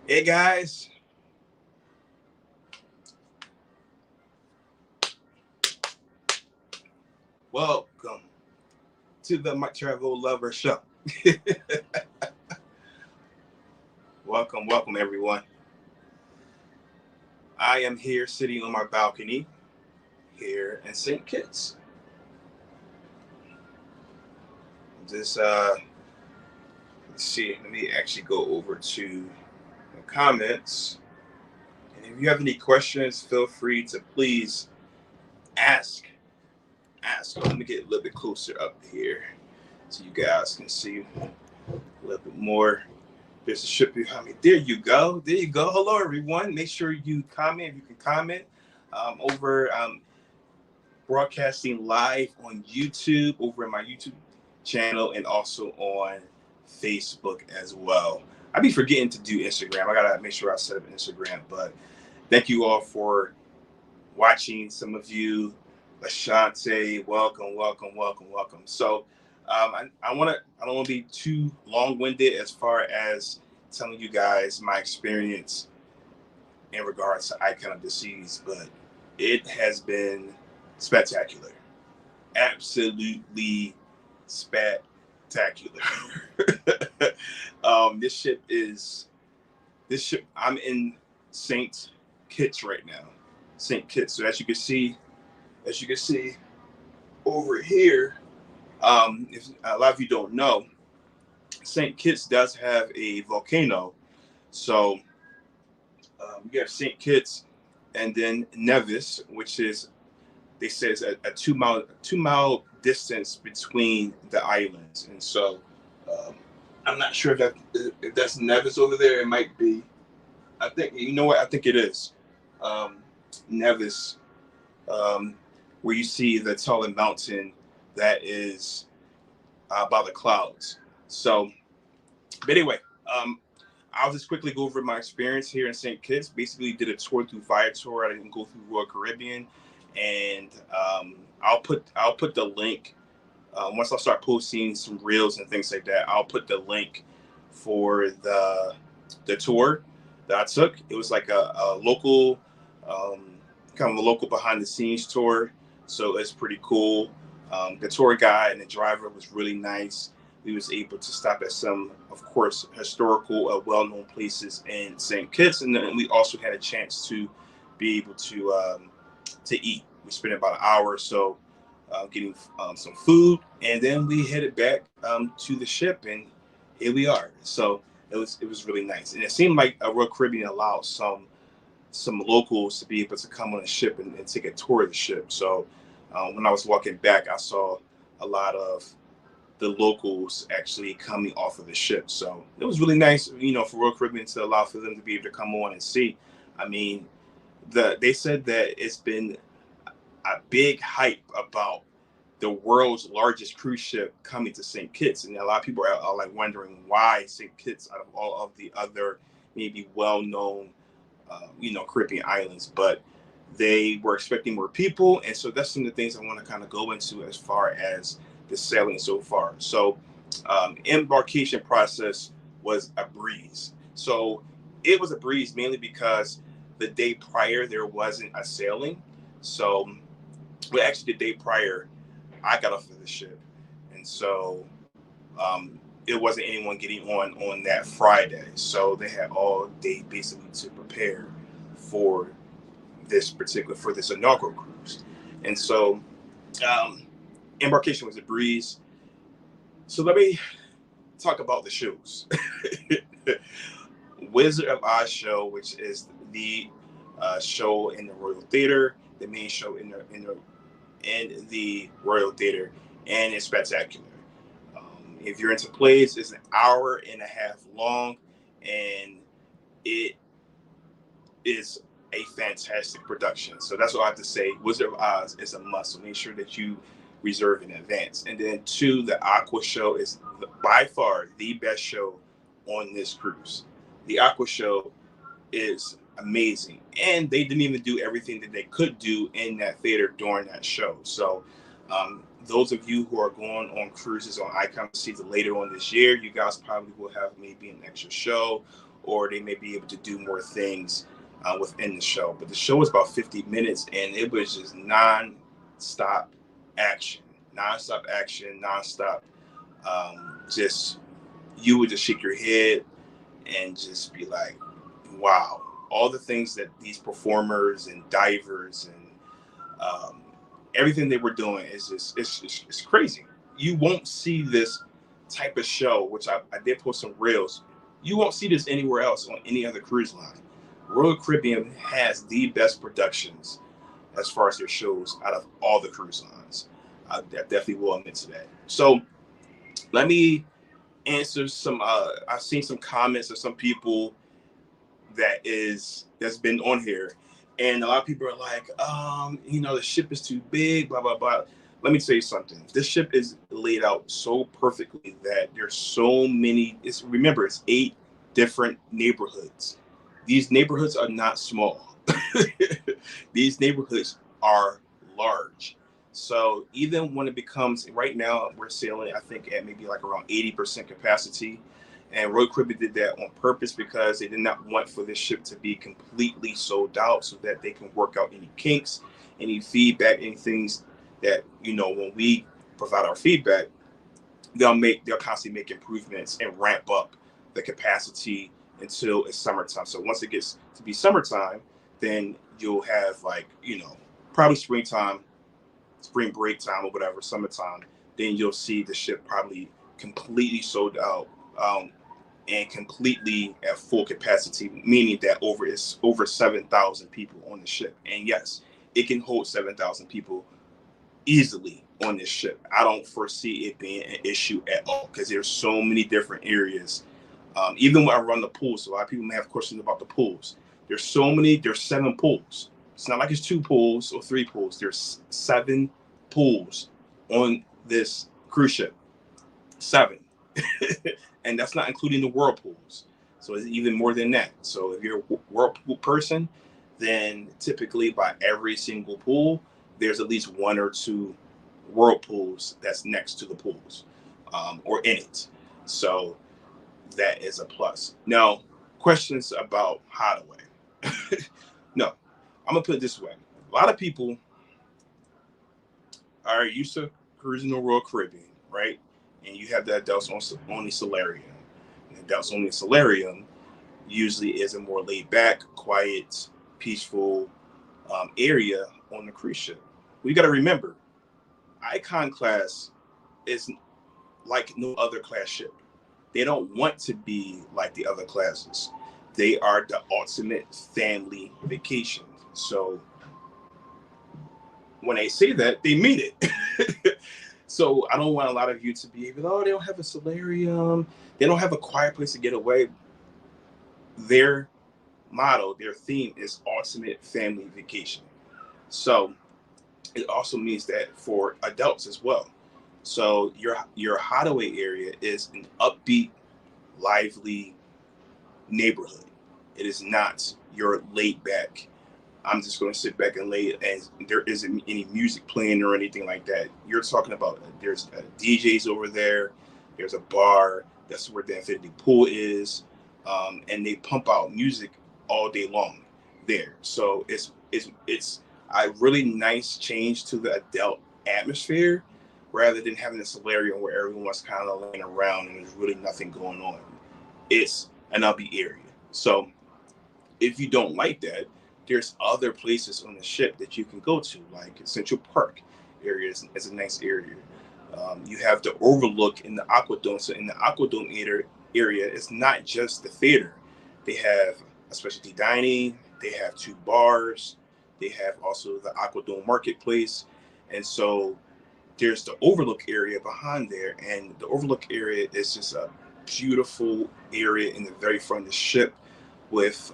Hey guys, welcome to the My Travel Lover Show. welcome everyone. I am here sitting on my balcony here in St. Kitts. Just let's see. Let me actually go over to the comments. And if you have any questions, feel free to please ask. Ask. Let me get a little bit closer up here so you guys can see a little bit more. There's a ship behind me. There you go. There you go. Hello, everyone. Make sure you comment. If you can comment over broadcasting live on YouTube, over in my YouTube channel, and also on Facebook as well. I be forgetting to do Instagram. I gotta make sure I set up Instagram. But thank you all for watching. Some of you, Lashante, welcome. So I want to. I don't want to be too long-winded as far as telling you guys my experience in regards to Icon of Disease, but it has been spectacular, absolutely spectacular. This ship is this ship. I'm in Saint Kitts right now, Saint Kitts. So as you can see over here, if a lot of you don't know, St. Kitts does have a volcano. So you have St. Kitts and then Nevis, which is they say is a 2 mile distance between the islands. And so I'm not sure if that's Nevis over there. It might be. I think you know what I think it is. Um, Nevis, um, where you see the taller mountain that is by the clouds. So, but anyway, I'll just quickly go over my experience here in St. Kitts. Basically, did a tour through Viator. I didn't go through Royal Caribbean, and I'll put the link once I start posting some reels and things like that. I'll put the link for the tour that I took. It was like a local, um, kind of a local behind the scenes tour, so it's pretty cool. The tour guide and the driver was really nice. We was able to stop at some, of course, historical, well-known places in St. Kitts, and then we also had a chance to be able to eat. We spent about an hour or so getting some food, and then we headed back to the ship, and here we are. So it was really nice, and it seemed like Royal Caribbean allowed some locals to be able to come on the ship and take a tour of the ship. So when I was walking back, I saw a lot of the locals actually coming off of the ship. So it was really nice, for Royal Caribbean to allow for them to be able to come on and see. I mean, they said that it's been a big hype about the world's largest cruise ship coming to St. Kitts, and a lot of people are like wondering why St. Kitts out of all of the other maybe well-known, Caribbean islands, but they were expecting more people, and so that's some of the things I want to kind of go into as far as the sailing so far. So, embarkation process was a breeze. So it was a breeze mainly because the day prior there wasn't a sailing. So, well, actually, the day prior I got off of the ship, and so it wasn't anyone getting on that Friday. So they had all day basically to prepare for for this inaugural cruise, and so um, embarkation was a breeze. So let me talk about the shows. Wizard of Oz show, which is the show in the Royal Theater, the main show in the Royal Theater, and it's spectacular. If you're into plays, it's an hour and a half long, and it is a fantastic production. So that's what I have to say. Wizard of Oz is a must. So make sure that you reserve in advance. And then two, the Aqua show is by far the best show on this cruise. The Aqua show is amazing, and they didn't even do everything that they could do in that theater during that show. So those of you who are going on cruises on Icon Seas later on this year, you guys probably will have maybe an extra show or they may be able to do more things within the show. But the show was about 50 minutes, and it was just non-stop action, non-stop. Just you would just shake your head and just be like, wow, all the things that these performers and divers and everything they were doing is just it's crazy. You won't see this type of show, which I did post some reels. You won't see this anywhere else on any other cruise line. Royal Caribbean has the best productions as far as their shows out of all the cruise lines. I definitely will admit to that. So let me answer some. I've seen some comments of some people that's been on here, and a lot of people are like, the ship is too big, blah blah blah. Let me tell you something. This ship is laid out so perfectly that there's so many. Remember, it's 8 different neighborhoods. These neighborhoods are not small. These neighborhoods are large. So even when it becomes, right now we're sailing, I think at maybe like around 80% capacity. And Royal Caribbean did that on purpose because they did not want for this ship to be completely sold out, so that they can work out any kinks, any feedback, any things that, when we provide our feedback, they'll constantly make improvements and ramp up the capacity until it's summertime. So once it gets to be summertime, then you'll have probably springtime, spring break time or whatever, summertime, then you'll see the ship probably completely sold out, and completely at full capacity, meaning that over 7,000 people on the ship. And yes, it can hold 7,000 people easily on this ship. I don't foresee it being an issue at all because there's so many different areas. Even when I run the pools, so a lot of people may have questions about the pools. There's 7 pools. It's not like it's 2 pools or 3 pools. There's 7 pools on this cruise ship. 7. And that's not including the whirlpools. So it's even more than that. So if you're a whirlpool person, then typically by every single pool, there's at least 1 or 2 whirlpools that's next to the pools, or in it. So that is a plus. Now, questions about Hideaway. No, I'm going to put it this way. A lot of people are used to cruising the Royal Caribbean, right? And you have the adults only solarium. And adults only solarium usually is a more laid back, quiet, peaceful area on the cruise ship. We got to remember, Icon class is like no other class ship. They don't want to be like the other classes. They are the ultimate family vacation. So when they say that, they mean it. So I don't want a lot of you to be even, they don't have a solarium, they don't have a quiet place to get away. Their motto, their theme is ultimate family vacation. So it also means that for adults as well. So your Hideaway area is an upbeat, lively neighborhood. It is not your laid back, I'm just going to sit back and lay it, and there isn't any music playing or anything like that. You're talking about there's DJs over there. There's a bar. That's where the infinity pool is, and they pump out music all day long there. So it's a really nice change to the adult atmosphere, rather than having a solarium where everyone's kind of laying around and there's really nothing going on. It's an upbeat area. So if you don't like that, there's other places on the ship that you can go to, like Central Park area is a nice area. You have the overlook in the Aquadome. So in the Aquadome area, it's not just the theater. They have a specialty dining. They have 2 bars. They have also the Aquadome Marketplace. And so there's the overlook area behind there. And the overlook area is just a beautiful area in the very front of the ship with,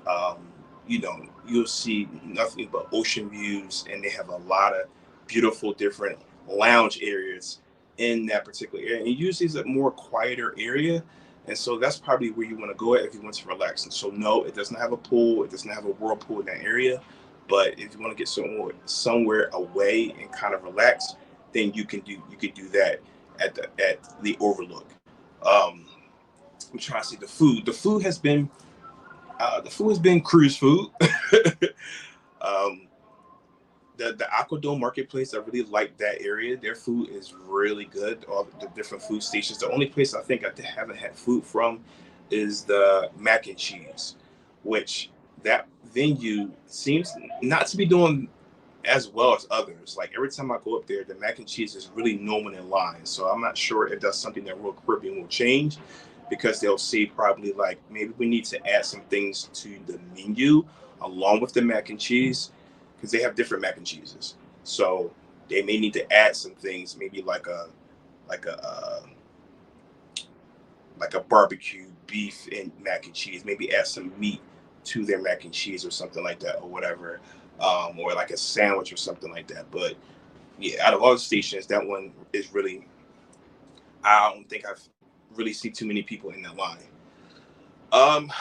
you'll see nothing but ocean views, and they have a lot of beautiful different lounge areas in that particular area. And usually it's a more quieter area. And so that's probably where you want to go at if you want to relax. And so no, it doesn't have a pool. It doesn't have a whirlpool in that area. But if you want to get somewhere away and kind of relax, then you could do that at the overlook. I'm trying to see the food. The food has been The food has been cruise food. um, the Aquadome Marketplace, I really like that area. Their food is really good. All the different food stations. The only place I think I haven't had food from is the mac and cheese, which that venue seems not to be doing as well as others. Like every time I go up there, the mac and cheese is really no one in line. So I'm not sure if that's something that Royal Caribbean will change, because they'll say probably like maybe we need to add some things to the menu along with the mac and cheese, because they have different mac and cheeses. So they may need to add some things, maybe like a like a barbecue beef and mac and cheese. Maybe add some meat to their mac and cheese or something like that, or whatever, or like a sandwich or something like that. But yeah, out of all the stations, that one is really. I don't think I've really seen too many people in that line. Um,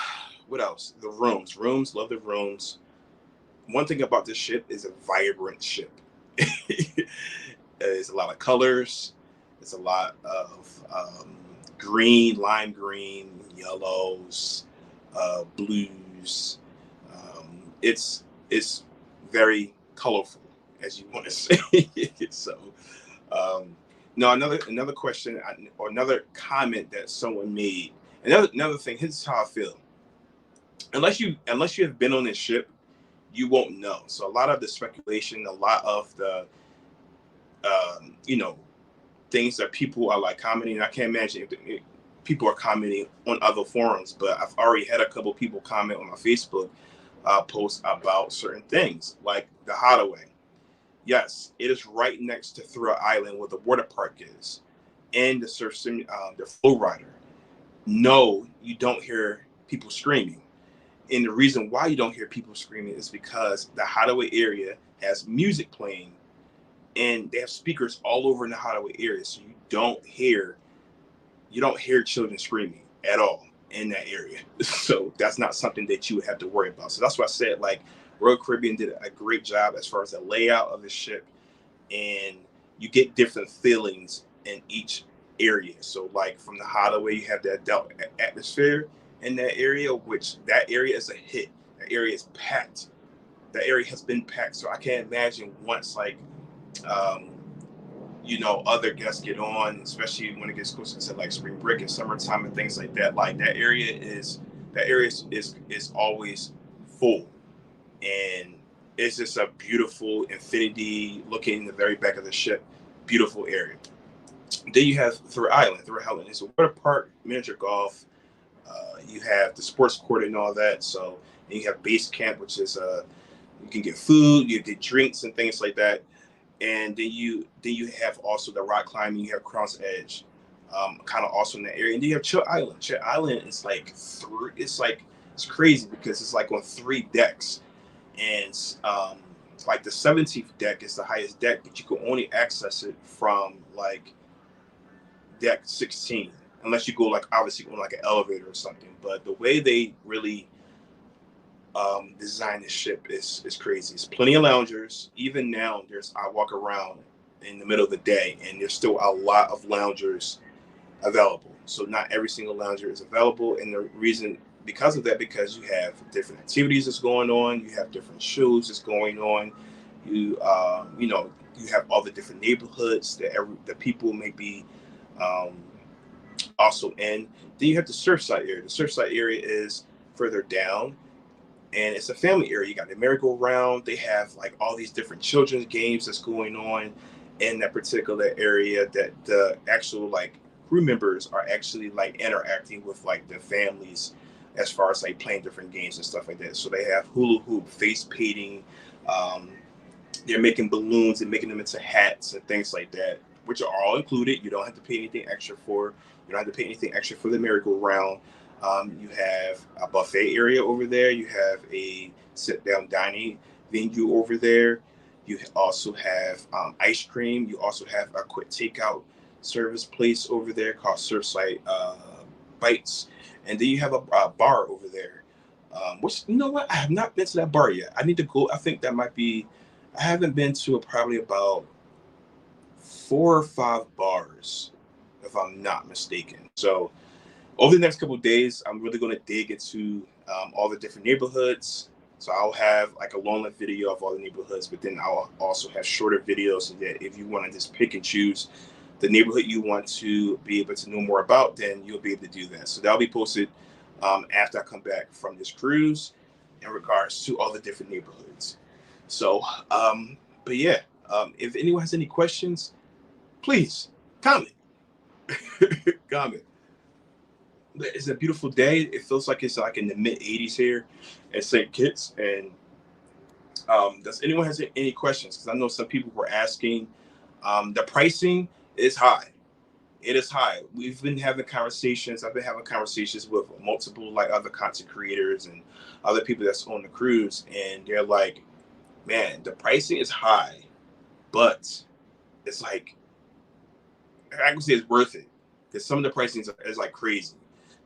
what else? The rooms. Rooms. Love the rooms. One thing about this ship is a vibrant ship. There's a lot of colors. It's a lot of green, lime green, yellows, blues. It's very colorful, as you want to say. So, um, no, another question or another comment that someone made. Another thing. Here's how I feel. Unless you have been on this ship, you won't know. So a lot of the speculation, a lot of the you know, things that people are like commenting. I can't imagine if people are commenting on other forums, but I've already had a couple people comment on my Facebook post about certain things, like the Hideaway. Yes, it is right next to Thrill Island where the water park is, and the the flow rider. No, you don't hear people screaming. And the reason why you don't hear people screaming is because the Hideaway area has music playing, and they have speakers all over in the Hideaway area. So you don't hear children screaming at all in that area. So that's not something that you would have to worry about. So that's why I said, like, Royal Caribbean did a great job as far as the layout of the ship, and you get different feelings in each area. So like from the Hideaway, you have that adult atmosphere in that area, which that area is a hit. That area is packed. That area has been packed. So I can't imagine once like um, other guests get on, especially when it gets closer to like spring break and summertime and things like that. Like that area is always full, and it's just a beautiful infinity looking in the very back of the ship. Beautiful area. Then you have Thrill Island. Thrill Island is a water park, miniature golf. You have the sports court and all that. So and you have base camp, which is you can get food, you get drinks and things like that. And then you have also the rock climbing. You have Cross Edge, kind of also in that area. And then you have Chill Island. Chill Island is like it's crazy because it's like on 3 decks, and like the 17th deck is the highest deck, but you can only access it from like deck 16, unless you go like obviously on like an elevator or something. But the way they really design this ship is crazy. It's plenty of loungers. Even now, I walk around in the middle of the day, and there's still a lot of loungers available. So not every single lounger is available, and the reason because of that, because you have different activities that's going on, you have different shows that's going on, you have all the different neighborhoods that the people may be um, also in. Then you have the Surfside area. The Surfside area is further down, and it's a family area. You got the merry-go-round. They have like all these different children's games that's going on in that particular area that the actual like crew members are actually like interacting with like the families as far as like playing different games and stuff like that. So they have hula hoop, face painting. Um, they're making balloons and making them into hats and things like that, which are all included. You don't have to pay anything extra for. You don't have to pay anything extra for the merry-go-round. You have a buffet area over there. You have a sit-down dining venue over there. You also have ice cream. You also have a quick takeout service place over there called Surfside Bites. And then you have a bar over there. Which, you know what? I have not been to that bar yet. I need to go. I think that might be, I haven't been to probably about 4 or 5 bars, if I'm not mistaken. So over the next couple of days, I'm really going to dig into all the different neighborhoods. So I'll have like a long length video of all the neighborhoods, but then I'll also have shorter videos so that if you want to just pick and choose the neighborhood you want to be able to know more about, then you'll be able to do that. So that'll be posted after I come back from this cruise in regards to all the different neighborhoods. So, but yeah, if anyone has any questions, please comment. Comment. It's a beautiful day. It feels like it's like in the mid 80s here at St. Kitts. And does anyone has any questions? Because I know some people were asking. The pricing is high. It is high. We've been having conversations. I've been having conversations with multiple like other content creators and other people that's on the cruise, and they're like, "Man, the pricing is high, but it's like I can say it's worth it because some of the pricing is like crazy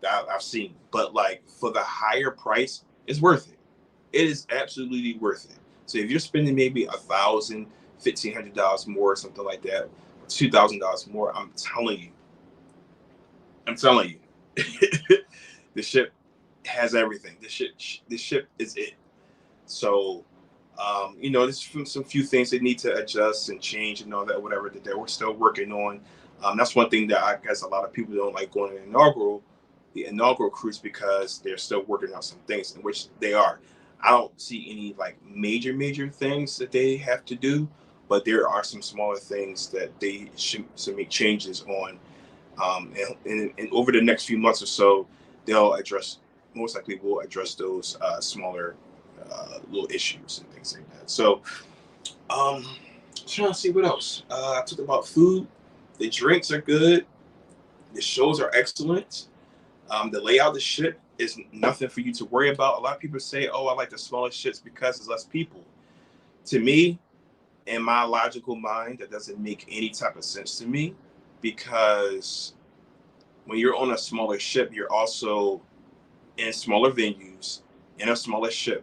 that I've seen. But like for the higher price, it's worth it. It is absolutely worth it. So if you're spending maybe $1,000, $1,500 more, or something like that, $2,000 more, I'm telling you, the ship has everything. The ship is it. So, there's some few things that need to adjust and change and all that, whatever that we're still working on. That's one thing that I guess a lot of people don't like going to the inaugural cruise because they're still working out some things, in which they are. I don't see any like major things that they have to do, but there are some smaller things that they should make changes on. And over the next few months or so, most likely will address those smaller little issues and things like that. So, trying to see what else. I talked about food. The drinks are good. The shows are excellent. The layout of the ship is nothing for you to worry about. A lot of people say, "Oh, I like the smaller ships because there's less people." To me, in my logical mind, that doesn't make any type of sense to me, because when you're on a smaller ship, you're also in smaller venues in a smaller ship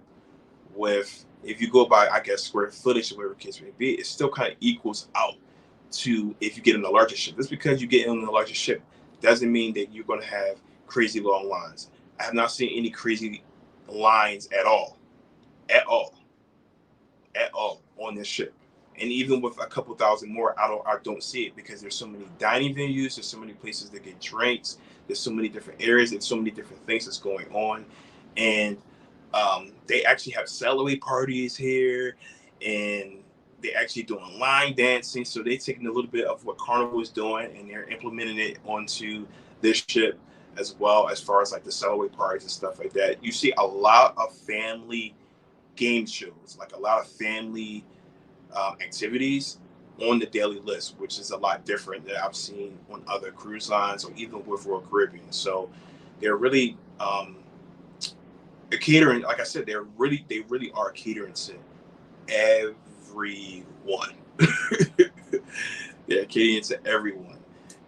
with, if you go by, I guess, square footage or whatever the case may be, it still kind of equals out to if you get in a larger ship. Just because you get in a larger ship doesn't mean that you're going to have crazy long lines. I have not seen any crazy lines at all on this ship. And even with a couple thousand more, I don't see it, because there's so many dining venues, there's so many places to get drinks, there's so many different areas, there's so many different things that's going on. And they actually have sail-away parties here, and they're actually doing line dancing. So they're taking a little bit of what Carnival is doing and they're implementing it onto this ship as well, as far as like the sail-away parties and stuff like that. You see a lot of family game shows, like a lot of family activities on the daily list, which is a lot different than I've seen on other cruise lines or even with Royal Caribbean. So they're really catering. Like I said, they really are catering to everyone. They're catering to everyone.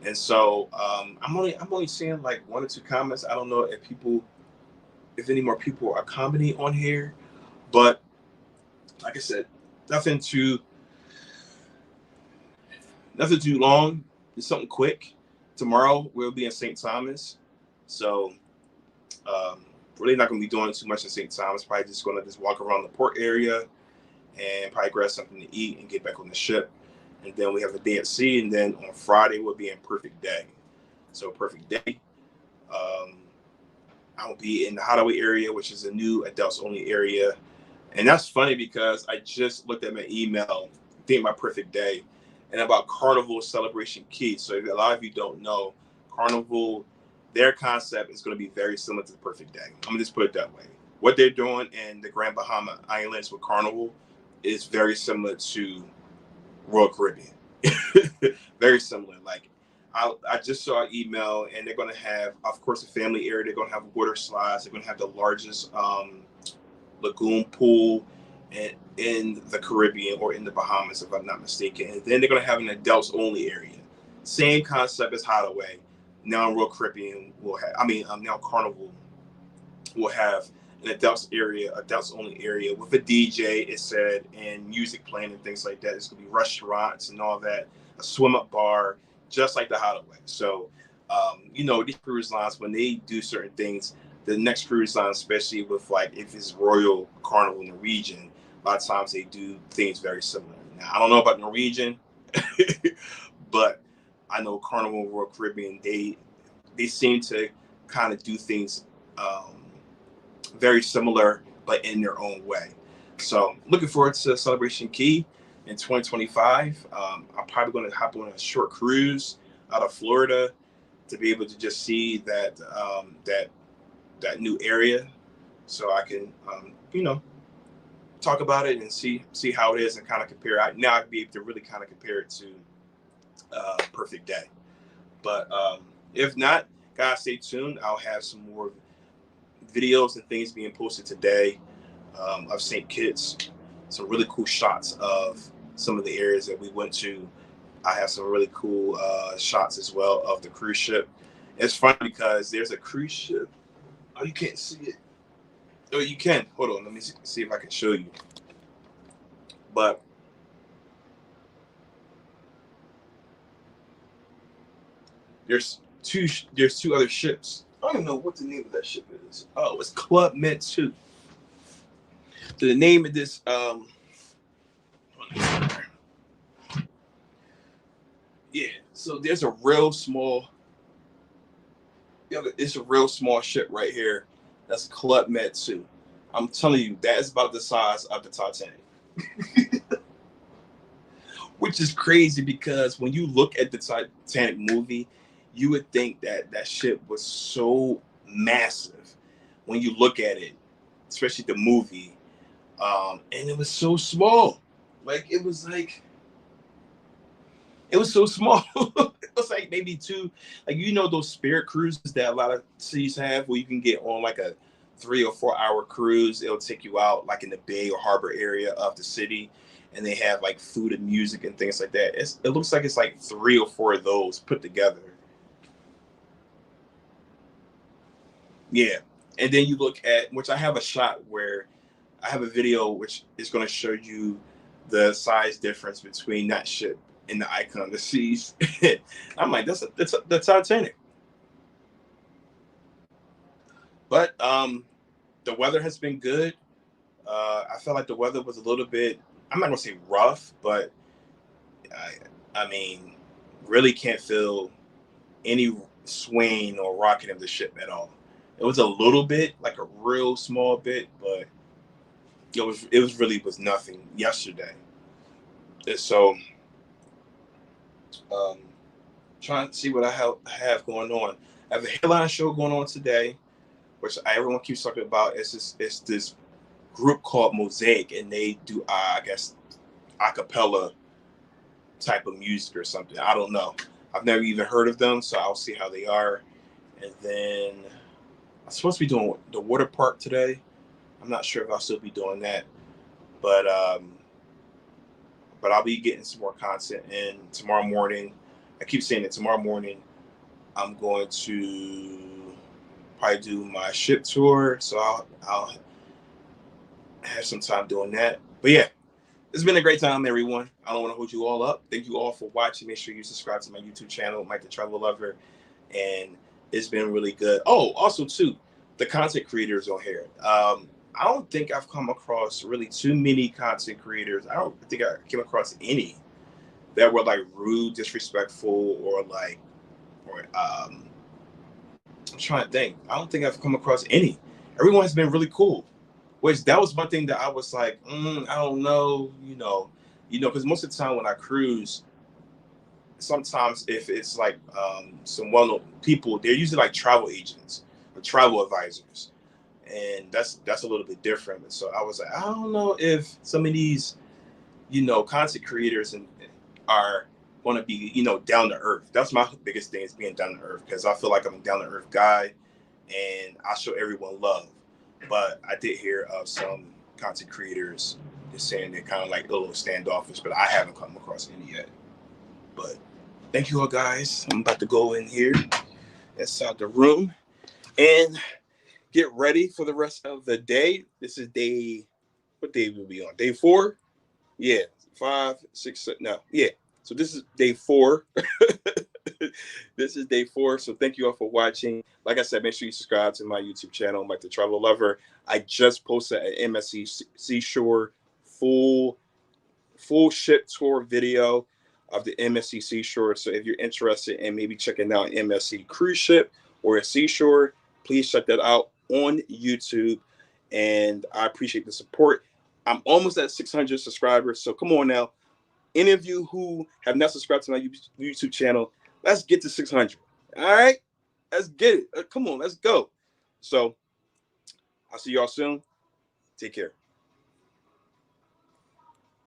And so I'm only seeing like one or two comments. I don't know if any more people are commenting on here, but like I said, nothing too long. It's something quick. Tomorrow we'll be in St. Thomas, so really not going to be doing too much in St. Thomas. Probably just going to just walk around the port area and probably grab something to eat and get back on the ship. And then we have a day at sea, and then on Friday we'll be in Perfect Day. So Perfect Day, I'll be in the Hideaway area, which is a new adults only area. And that's funny because I just looked at my email, thinking about Perfect Day, and about Carnival Celebration Key. So a lot of you don't know, Carnival, their concept is going to be very similar to the Perfect Day. I'm going to just put it that way. What they're doing in the Grand Bahama Islands with Carnival is very similar to Royal Caribbean. Very similar. Like, I just saw an email, and they're going to have, of course, a family area. They're going to have water slides. They're going to have the largest lagoon pool in the Caribbean or in the Bahamas, if I'm not mistaken. And then they're going to have an adults only area. Same concept as Hideaway. Now Royal Caribbean will have, now Carnival will have an adults only area with a DJ, it said, and music playing and things like that. It's going to be restaurants and all that, a swim up bar, just like the Hideaway. So, these cruise lines, when they do certain things, the next cruise line, especially with like if it's Royal Carnival Norwegian, a lot of times they do things very similar. Now I don't know about Norwegian, but I know Carnival Royal Caribbean, they seem to kind of do things very similar, but in their own way. So looking forward to Celebration Key in 2025. I'm probably going to hop on a short cruise out of Florida to be able to just see that new area, so I can talk about it and see how it is and kind of compare. Now I'd be able to really kind of compare it to Perfect Day. But if not, guys, stay tuned. I'll have some more videos and things being posted today of St. Kitts. Some really cool shots of some of the areas that we went to. I have some really cool shots as well of the cruise ship. It's funny because there's a cruise ship. Oh, you can't see it. Oh, you can. Hold on. Let me see if I can show you. But there's two other ships. I don't even know what the name of that ship is. Oh, it's Club Med 2. So the name of this so there's a real small it's a real small ship right here. That's Club Med 2. I'm telling you, that is about the size of the Titanic. Which is crazy because when you look at the Titanic movie, you would think that that ship was so massive when you look at it, especially the movie. And it was so small. It was so small. It was like maybe two, those Spirit cruises that a lot of cities have where you can get on like a 3 or 4 hour cruise. It'll take you out like in the bay or harbor area of the city, and they have like food and music and things like that. It looks like it's like 3 or 4 of those put together. Yeah. And then you look at, which I have a shot where I have a video which is going to show you the size difference between that ship and the Icon of the Seas. I'm like, that's the Titanic. But the weather has been good. I felt like the weather was a little bit, I'm not going to say rough, but I mean, really can't feel any swaying or rocking of the ship at all. It was a little bit, like a real small bit, but it really was nothing yesterday. And so, trying to see what I have going on. I have a headline show going on today, which everyone keeps talking about. It's this group called Mosaic, and they do I guess a cappella type of music or something. I don't know. I've never even heard of them, so I'll see how they are. And then I'm supposed to be doing the water park today. I'm not sure if I'll still be doing that, but I'll be getting some more content in tomorrow morning. I keep saying that tomorrow morning I'm going to probably do my ship tour, so I'll have some time doing that. But yeah, it's been a great time, everyone. I don't want to hold you all up. Thank you all for watching. Make sure you subscribe to my YouTube channel, Mike the Travel Lover, and it's been really good. Oh, also too, the content creators on here. I don't think I've come across really too many content creators. I don't think I came across any that were like rude, disrespectful, or I'm trying to think. I don't think I've come across any. Everyone has been really cool. Which that was one thing that I was like, I don't know, because most of the time when I cruise, sometimes if it's like some well-known people, they're usually like travel agents or travel advisors, and that's a little bit different. And so I was like, I don't know if some of these, content creators are going to be, down to earth. That's my biggest thing, is being down to earth, because I feel like I'm a down to earth guy, and I show everyone love. But I did hear of some content creators just saying they're kind of like a little standoffish, but I haven't come across any yet. But thank you all, guys. I'm about to go in here inside the room and get ready for the rest of the day. This is what day will we on? Day 4? Yeah, 5, 6, 7, no. Yeah. So this is day 4 This is day 4. So thank you all for watching. Like I said, make sure you subscribe to my YouTube channel, Mike the Travel Lover. I just posted an MSC Seashore full ship tour video of the MSC Seashore. So if you're interested in maybe checking out an MSC cruise ship or a seashore, please check that out on YouTube. And I appreciate the support. I'm almost at 600 subscribers. So come on now. Any of you who have not subscribed to my YouTube channel, let's get to 600. All right? Let's get it. Come on, let's go. So I'll see y'all soon. Take care.